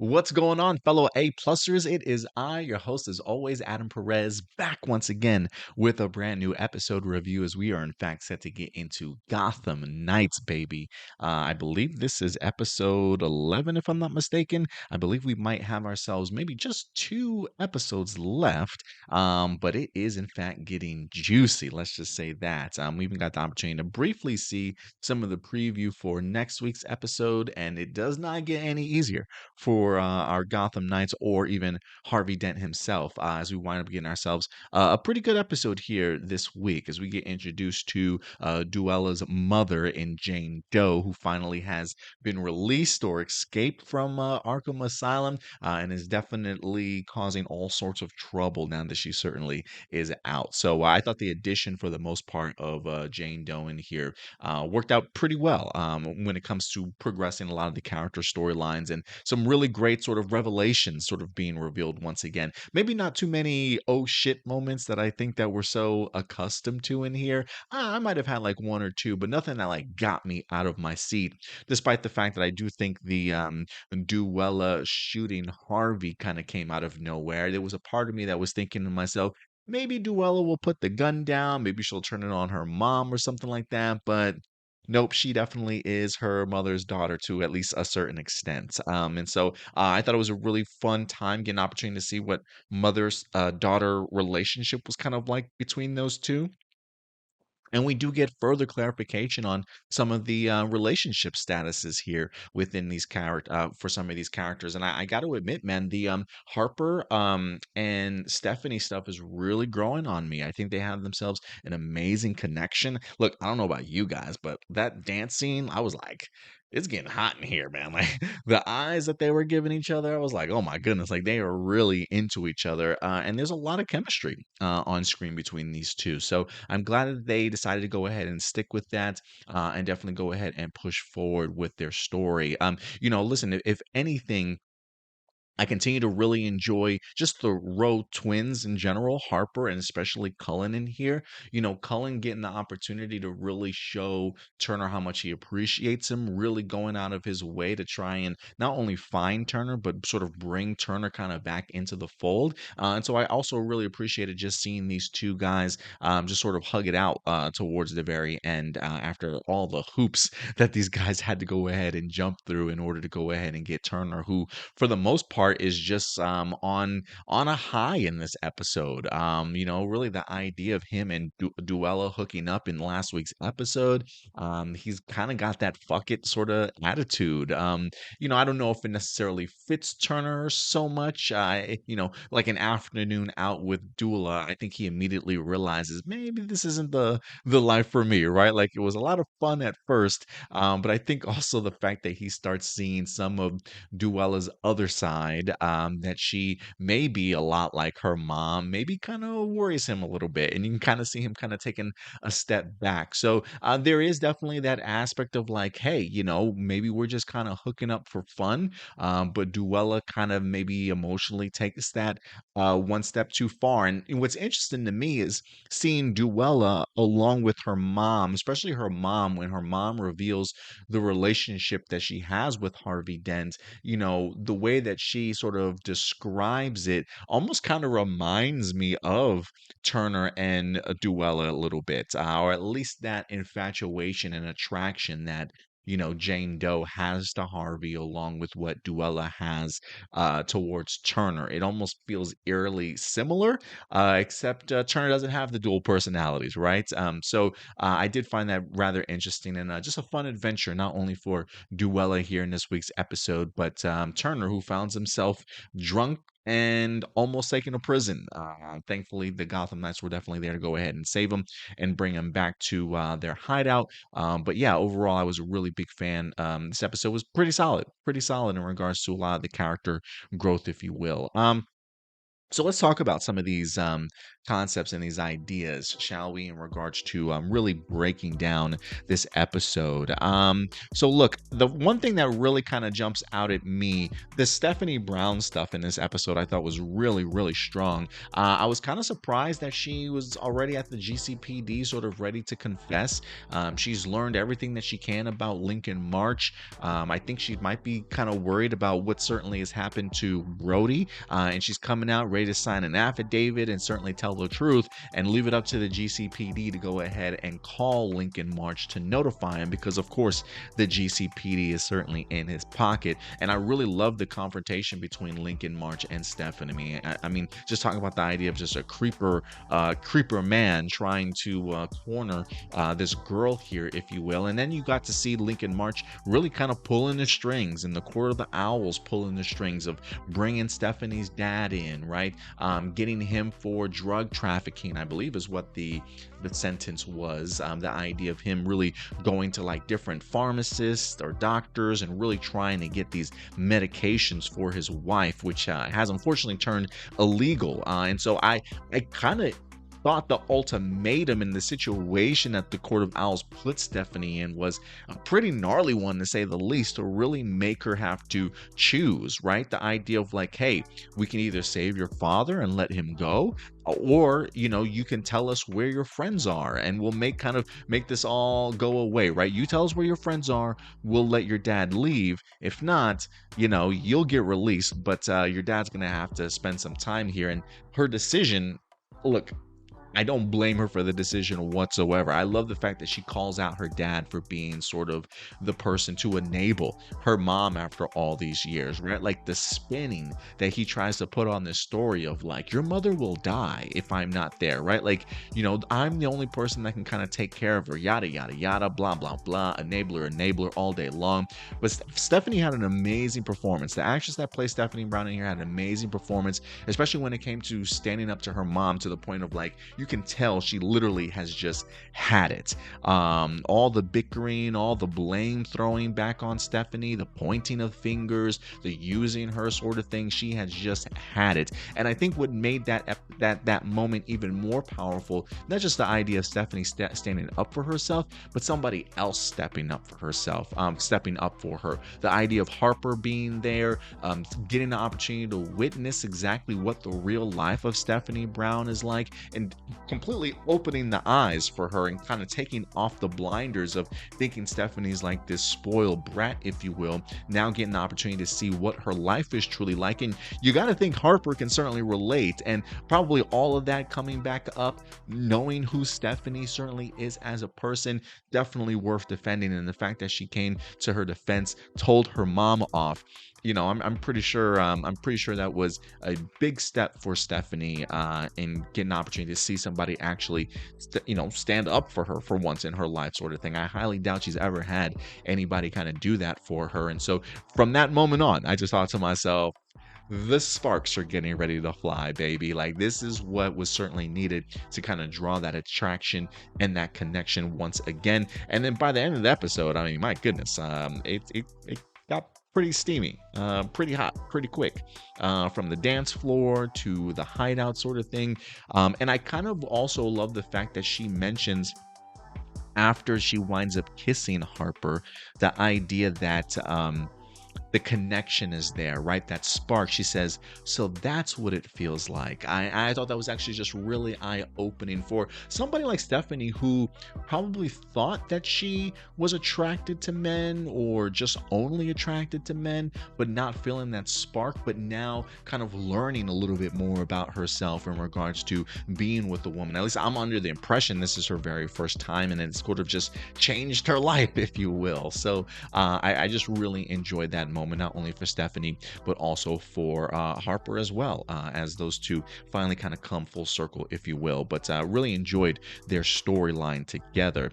What's going on, fellow A plusers? It is I, your host, as always, Adam Perez, back once again with a brand new episode review as we are, in fact, set to get into Gotham Knights, baby. I believe this is episode 11, if I'm not mistaken. I believe we might have ourselves maybe just two episodes left, but it is, in fact, getting juicy. Let's just say that. We even got the opportunity to briefly see some of the preview for next week's episode, and it does not get any easier for our Gotham Knights or even Harvey Dent himself as we wind up getting ourselves a pretty good episode here this week as we get introduced to Duela's mother in Jane Doe, who finally has been released or escaped from Arkham Asylum and is definitely causing all sorts of trouble now that she certainly is out. So I thought the addition for the most part of Jane Doe in here worked out pretty well when it comes to progressing a lot of the character storylines and some really great sort of revelations sort of being revealed once again. Maybe not too many oh shit moments that I think that we're so accustomed to in here. I might have had like one or two, but nothing that like got me out of my seat. Despite the fact that I do think the Duela shooting Harvey kind of came out of nowhere. There was a part of me that was thinking to myself, maybe Duella will put the gun down. Maybe she'll turn it on her mom or something like that. But nope, she definitely is her mother's daughter to at least a certain extent. And so I thought it was a really fun time getting an opportunity to see what mother's daughter relationship was kind of like between those two. And we do get further clarification on some of the relationship statuses here within these character for some of these characters. And I got to admit, man, the Harper and Stephanie stuff is really growing on me. I think they have themselves an amazing connection. Look, I don't know about you guys, but that dance scene, I was like, it's getting hot in here, man. Like the eyes that they were giving each other, I was like, oh my goodness, like they are really into each other. And there's a lot of chemistry on screen between these two. So I'm glad that they decided to go ahead and stick with that and definitely go ahead and push forward with their story. Listen, if anything, I continue to really enjoy just the row twins in general, Harper and especially Cullen in here. Cullen getting the opportunity to really show Turner how much he appreciates him, really going out of his way to try and not only find Turner, but sort of bring Turner kind of back into the fold. And so I also really appreciated just seeing these two guys just sort of hug it out towards the very end after all the hoops that these guys had to go ahead and jump through in order to go ahead and get Turner, who for the most part is just on a high in this episode. Really the idea of him and Duella hooking up in last week's episode. He's kind of got that fuck it sort of attitude. I don't know if it necessarily fits Turner so much. Like an afternoon out with Dula, I think he immediately realizes maybe this isn't the life for me, right? Like it was a lot of fun at first, but I think also the fact that he starts seeing some of Duella's other side, that she may be a lot like her mom, maybe kind of worries him a little bit. And you can kind of see him kind of taking a step back. So there is definitely that aspect of like, hey, maybe we're just kind of hooking up for fun. But Duella kind of maybe emotionally takes that one step too far. And what's interesting to me is seeing Duella along with her mom, especially her mom, when her mom reveals the relationship that she has with Harvey Dent. The way that she sort of describes it almost kind of reminds me of Turner and Duella a little bit, or at least that infatuation and attraction that Jane Doe has to Harvey, along with what Duella has towards Turner. It almost feels eerily similar, except Turner doesn't have the dual personalities, right? So I did find that rather interesting and just a fun adventure, not only for Duella here in this week's episode, but Turner, who finds himself drunk and almost taken to prison. Thankfully, the Gotham Knights were definitely there to go ahead and save him and bring him back to their hideout. But yeah, overall, I was a really big fan. This episode was pretty solid in regards to a lot of the character growth, if you will. So let's talk about some of these concepts and these ideas, shall we, in regards to really breaking down this episode. So look, the one thing that really kind of jumps out at me, the Stephanie Brown stuff in this episode, I thought was really, really strong. I was kind of surprised that she was already at the GCPD, sort of ready to confess. She's learned everything that she can about Lincoln March. I think she might be kind of worried about what certainly has happened to Brody, and she's coming out ready to sign an affidavit and certainly tell the truth and leave it up to the GCPD to go ahead and call Lincoln March to notify him, because of course the GCPD is certainly in his pocket. And I really love the confrontation between Lincoln March and Stephanie. I mean, just talking about the idea of just a creeper man trying to corner this girl here, if you will. And then you got to see Lincoln March really kind of pulling the strings, and the Court of the Owls pulling the strings of bringing Stephanie's dad in, right? Getting him for drug trafficking, I believe is what the sentence was. The idea of him really going to like different pharmacists or doctors and really trying to get these medications for his wife, which has unfortunately turned illegal. And so I kind of thought the ultimatum in the situation that the Court of Owls put Stephanie in was a pretty gnarly one, to say the least, to really make her have to choose, right? The idea of like, hey, we can either save your father and let him go, or you can tell us where your friends are and we'll make this all go away, right? You tell us where your friends are, we'll let your dad leave. If not, you'll get released, but your dad's gonna have to spend some time here. And her decision, look, I don't blame her for the decision whatsoever. I love the fact that she calls out her dad for being sort of the person to enable her mom after all these years, right? Like the spinning that he tries to put on this story of like, your mother will die if I'm not there, right? Like, I'm the only person that can kind of take care of her, yada, yada, yada, blah, blah, blah, enabler all day long. But Stephanie had an amazing performance. The actress that plays Stephanie Brown in here had an amazing performance, especially when it came to standing up to her mom, to the point of like, you can tell she literally has just had it. All the bickering, all the blame throwing back on Stephanie, the pointing of fingers, the using her sort of thing, she has just had it. And I think what made that moment even more powerful, not just the idea of Stephanie standing up for herself, but somebody else stepping up for herself, stepping up for her. The idea of Harper being there, getting the opportunity to witness exactly what the real life of Stephanie Brown is like, and completely opening the eyes for her and kind of taking off the blinders of thinking Stephanie's like this spoiled brat, if you will. Now getting the opportunity to see what her life is truly like. And you got to think Harper can certainly relate, and probably all of that coming back up, knowing who Stephanie certainly is as a person, definitely worth defending. And the fact that she came to her defense, told her mom off, I'm pretty sure that was a big step for Stephanie in getting an opportunity to see somebody actually stand up for her for once in her life, sort of thing. I highly doubt she's ever had anybody kind of do that for her. And so from that moment on, I just thought to myself, the sparks are getting ready to fly, baby. Like, this is what was certainly needed to kind of draw that attraction and that connection once again. And then by the end of the episode, I mean, my goodness, it got pretty steamy, pretty hot, pretty quick, from the dance floor to the hideout sort of thing. And I kind of also love the fact that she mentions, after she winds up kissing Harper, the idea that the connection is there, right? That spark. She says, so that's what it feels like. I thought that was actually just really eye-opening for somebody like Stephanie, who probably thought that she was attracted to men or just only attracted to men, but not feeling that spark, but now kind of learning a little bit more about herself in regards to being with a woman. At least I'm under the impression this is her very first time, and it's sort of just changed her life, if you will. So I just really enjoyed that moment, not only for Stephanie, but also for Harper as well, as those two finally kind of come full circle, if you will. But really enjoyed their storyline together.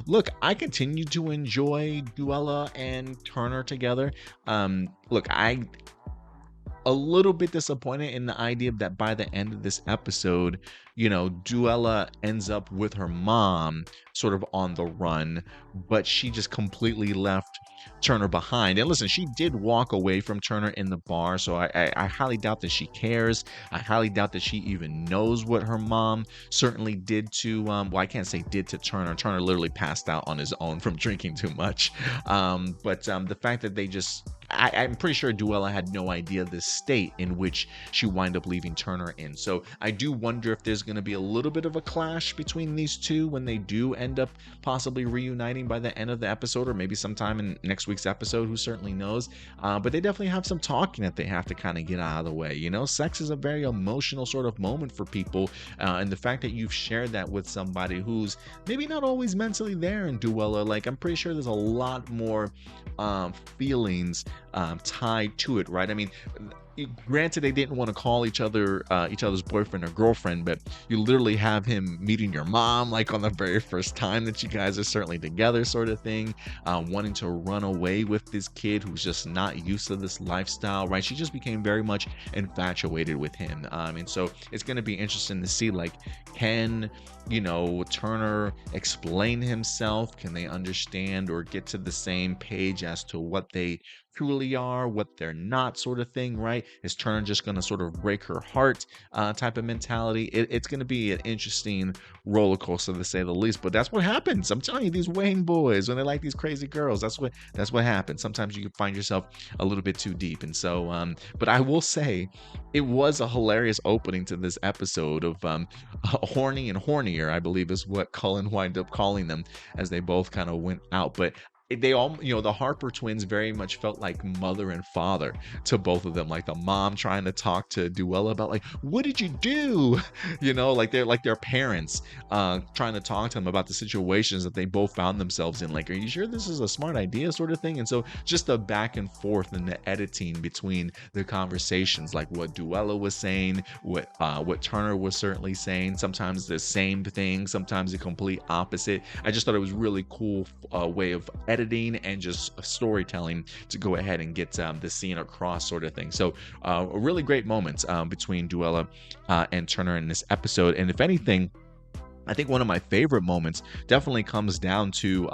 Look, I continue to enjoy Duela and Turner together. Look, a little bit disappointed in the idea that by the end of this episode, Duella ends up with her mom sort of on the run, but she just completely left Turner behind. And listen, she did walk away from Turner in the bar, so I highly doubt that she cares. I highly doubt that she even knows what her mom certainly did to, well, I can't say did to Turner. Turner literally passed out on his own from drinking too much. But the fact that they just, I'm pretty sure Duella had no idea the state in which she wind up leaving Turner in. So I do wonder if there's going to be a little bit of a clash between these two when they do end up possibly reuniting by the end of the episode, or maybe sometime in next week's episode, who certainly knows. But they definitely have some talking that they have to kind of get out of the way. Sex is a very emotional sort of moment for people. And the fact that you've shared that with somebody who's maybe not always mentally there in Duella, like, I'm pretty sure there's a lot more feelings tied to it, right? I mean, granted, they didn't want to call each other's boyfriend or girlfriend, but you literally have him meeting your mom like on the very first time that you guys are certainly together, sort of thing, wanting to run away with this kid who's just not used to this lifestyle, right? She just became very much infatuated with him, and so it's going to be interesting to see, like, can Turner explain himself? Can they understand or get to the same page as to what they truly are, what they're not, sort of thing, right? Is Turner just going to sort of break her heart type of mentality? It's going to be an interesting roller coaster, to say the least. But that's what happens. I'm telling you, these Wayne boys, when they like these crazy girls, that's what happens. Sometimes you can find yourself a little bit too deep. And so, but I will say, it was a hilarious opening to this episode of Horny and Hornier, I believe is what Cullen wind up calling them, as they both kind of went out. But they all, the Harper twins very much felt like mother and father to both of them. Like the mom trying to talk to Duella about, like, what did you do? Like they're like their parents trying to talk to them about the situations that they both found themselves in. Like, are you sure this is a smart idea, sort of thing? And so just the back and forth and the editing between the conversations, like what Duella was saying, what Turner was certainly saying, sometimes the same thing, sometimes the complete opposite. I just thought it was really cool way of editing and just storytelling to go ahead and get the scene across, sort of thing. So really great moments between Duella and Turner in this episode. And if anything, I think one of my favorite moments definitely comes down to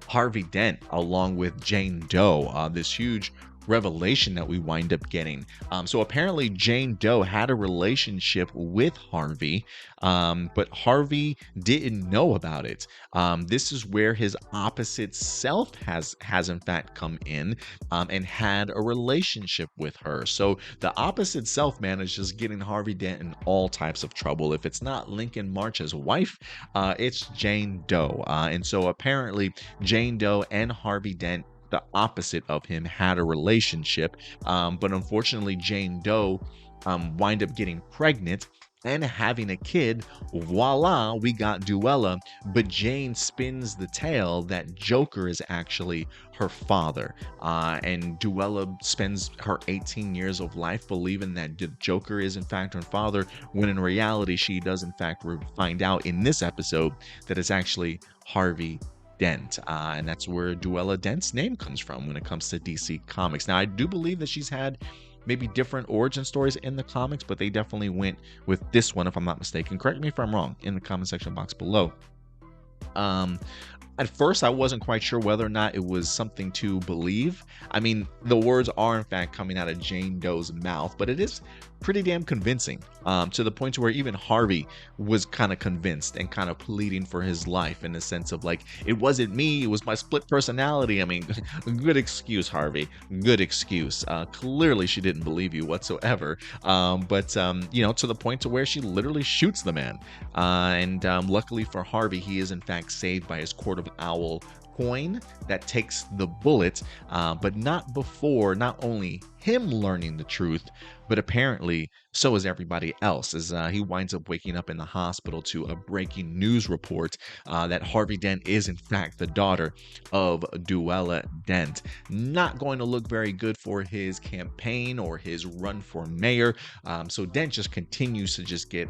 Harvey Dent along with Jane Doe, this huge revelation that we wind up getting. So apparently Jane Doe had a relationship with Harvey, but Harvey didn't know about it. This is where his opposite self has in fact come in and had a relationship with her. So the opposite self, man, is just getting Harvey Dent in all types of trouble. If it's not Lincoln March's wife, it's Jane Doe. And so apparently Jane Doe and Harvey Dent, the opposite of him, had a relationship, but unfortunately Jane Doe wind up getting pregnant and having a kid. Voila, we got Duella. But Jane spins the tale that Joker is actually her father, and Duella spends her 18 years of life believing that the Joker is in fact her father, when in reality she does in fact find out in this episode that it's actually Harvey Dent, and that's where Duella Dent's name comes from when it comes to DC Comics. Now, I do believe that she's had maybe different origin stories in the comics, but they definitely went with this one, if I'm not mistaken. Correct me if I'm wrong in the comment section box below. At first, I wasn't quite sure whether or not it was something to believe. I mean, the words are in fact coming out of Jane Doe's mouth, but it is pretty damn convincing, to the point to where even Harvey was kind of convinced and kind of pleading for his life, in the sense of, like, it wasn't me, it was my split personality. I mean, good excuse, Harvey, good excuse. Clearly she didn't believe you whatsoever, but to the point to where she literally shoots the man, and luckily for Harvey, he is in fact saved by his Court of Owl coin that takes the bullet, but not before not only him learning the truth, but apparently so is everybody else, as he winds up waking up in the hospital to a breaking news report that Harvey Dent is in fact the daughter of Duela Dent. Not going to look very good for his campaign or his run for mayor. So Dent just continues to just get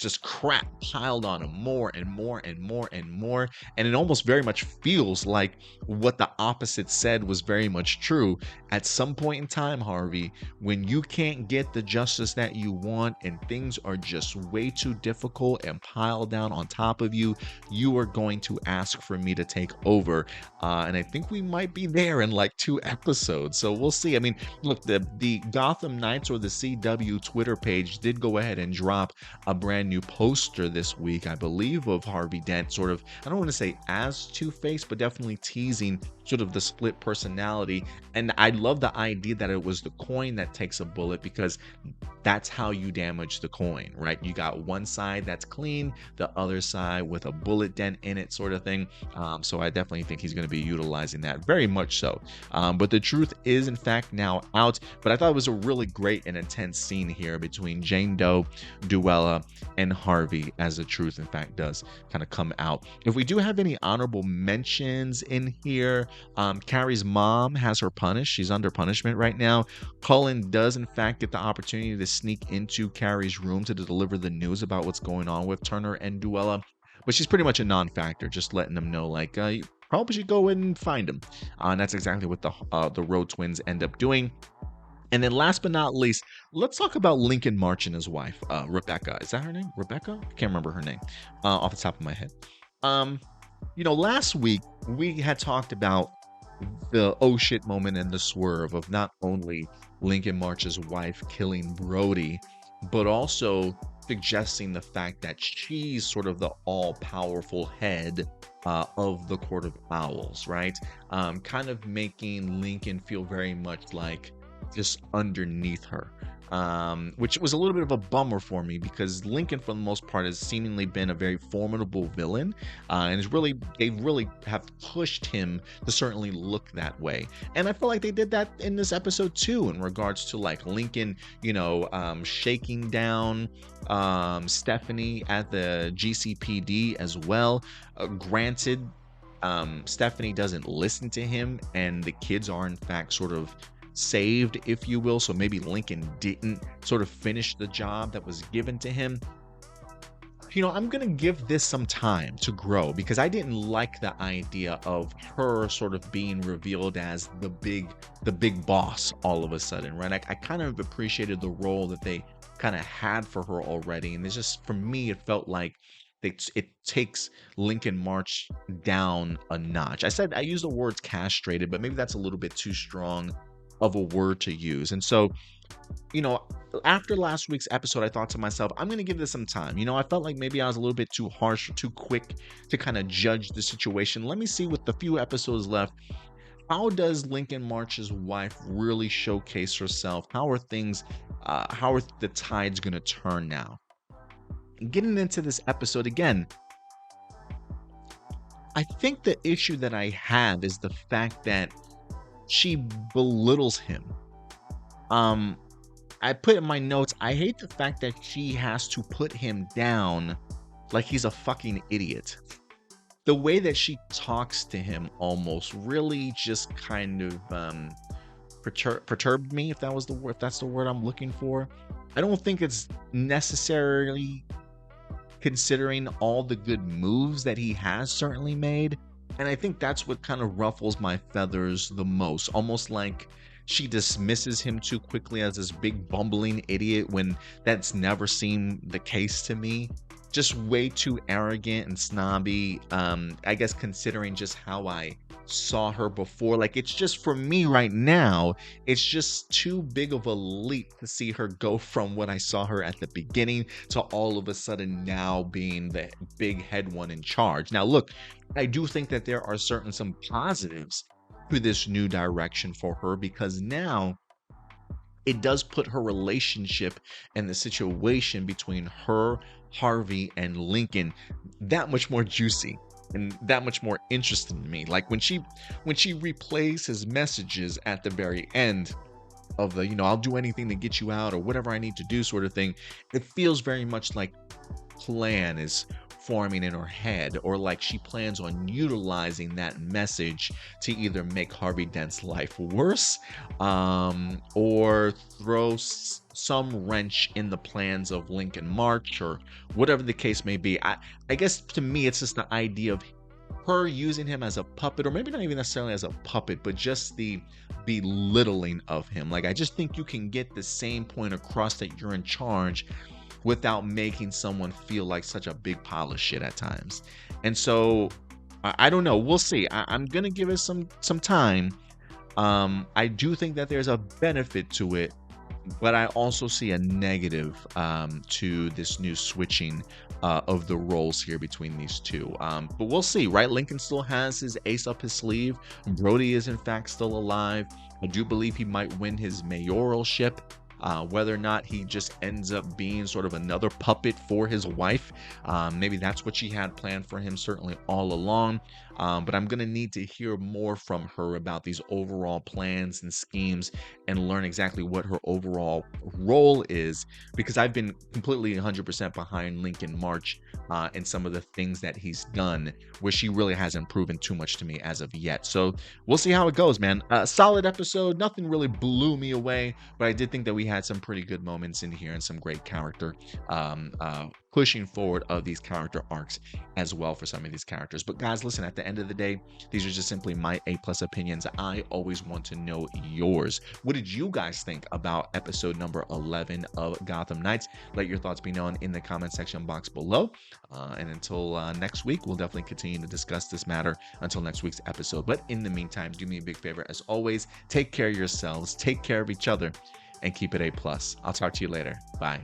just crap piled on him more and more and more and more. And it almost very much feels like what the opposite said was very much true. At some point in time, Harvey, when you can't get the justice that you want and things are just way too difficult and piled down on top of you, you are going to ask for me to take over. And I think we might be there in like 2 episodes. So we'll see. I mean, look, the Gotham Knights or the CW Twitter page did go ahead and drop a brand new poster this week, I believe, of Harvey Dent, sort of, I don't want to say as Two-Face, but definitely teasing sort of the split personality. And I love the idea that it was the coin that takes a bullet, because that's how you damage the coin, right? You got one side that's clean, the other side with a bullet dent in it, sort of thing. So I definitely think he's going to be utilizing that, very much so. But the truth is, in fact, now out. But I thought it was a really great and intense scene here between Jane Doe, Duela, and Harvey, as the truth, in fact, does kind of come out. If we do have any honorable mentions in here, Carrie's mom has her punished. She's under punishment right now. Cullen does, in fact, get the opportunity to sneak into Carrie's room to deliver the news about what's going on with Turner and Duela. But she's pretty much a non-factor, just letting them know, like, you probably should go and find him. And that's exactly what the Road Twins end up doing. And then last but not least, let's talk about Lincoln March and his wife, Rebecca. Is that her name? Rebecca? I can't remember her name off the top of my head. Last week we had talked about the oh shit moment and the swerve of not only Lincoln March's wife killing Brody, but also suggesting the fact that she's sort of the all-powerful head of the Court of Owls, right? Kind of making Lincoln feel very much like just underneath her, which was a little bit of a bummer for me, because Lincoln, for the most part, has seemingly been a very formidable villain, and they really have pushed him to certainly look that way. And I feel like they did that in this episode too, in regards to like Lincoln, shaking down Stephanie at the GCPD as well. Granted, Stephanie doesn't listen to him, and the kids are in fact sort of saved, if you will, so maybe Lincoln didn't sort of finish the job that was given to him. I'm gonna give this some time to grow, because I didn't like the idea of her sort of being revealed as the big boss all of a sudden, right? I kind of appreciated the role that they kind of had for her already, and it's just, for me, it felt like it takes Lincoln March down a notch. I used the words castrated, but maybe that's a little bit too strong of a word to use. And so, after last week's episode, I thought to myself, I'm going to give this some time. I felt like maybe I was a little bit too harsh or too quick to kind of judge the situation. Let me see, with the few episodes left, how does Lincoln March's wife really showcase herself? How are the tides going to turn now? Getting into this episode again, I think the issue that I have is the fact that she belittles him. I put in my notes, I hate the fact that she has to put him down like he's a fucking idiot. The way that she talks to him almost really just kind of perturbed me, if that's the word I'm looking for. I don't think it's necessarily considering all the good moves that he has certainly made. And I think that's what kind of ruffles my feathers the most. Almost like she dismisses him too quickly as this big bumbling idiot, when that's never seemed the case to me. Just way too arrogant and snobby, I guess, considering just how I saw her before. Like, it's just, for me right now, it's just too big of a leap to see her go from what I saw her at the beginning to all of a sudden now being the big head one in charge. Now look, I do think that there are some positives to this new direction for her, because now it does put her relationship and the situation between her, Harvey, and Lincoln that much more juicy and that much more interesting to me. Like when she replays his messages at the very end of the, I'll do anything to get you out, or whatever I need to do, sort of thing, it feels very much like plan is forming in her head, or like she plans on utilizing that message to either make Harvey Dent's life worse, or throw some wrench in the plans of Lincoln March, or whatever the case may be. I guess to me, it's just the idea of her using him as a puppet, or maybe not even necessarily as a puppet, but just the belittling of him. Like, I just think you can get the same point across that you're in charge without making someone feel like such a big pile of shit at times. And so I don't know. We'll see. I'm gonna give it some time. I do think that there's a benefit to it, but I also see a negative to this new switching of the roles here between these two. But we'll see, right? Lincoln still has his ace up his sleeve. Brody is in fact still alive. I do believe he might win his mayoralship. Whether or not he just ends up being sort of another puppet for his wife, maybe that's what she had planned for him, certainly all along. But I'm going to need to hear more from her about these overall plans and schemes, and learn exactly what her overall role is, because I've been completely 100% behind Lincoln March and some of the things that he's done, where she really hasn't proven too much to me as of yet. So we'll see how it goes, man. Solid episode. Nothing really blew me away, but I did think that we had some pretty good moments in here and some great character pushing forward of these character arcs as well for some of these characters. But guys, listen, at the end of the day, these are just simply my A+ opinions. I always want to know yours. What did you guys think about episode number 11 of Gotham Knights? Let your thoughts be known in the comment section box below. And until next week, we'll definitely continue to discuss this matter until next week's episode. But in the meantime, do me a big favor, as always, take care of yourselves, take care of each other, and keep it A+. I'll talk to you later. Bye.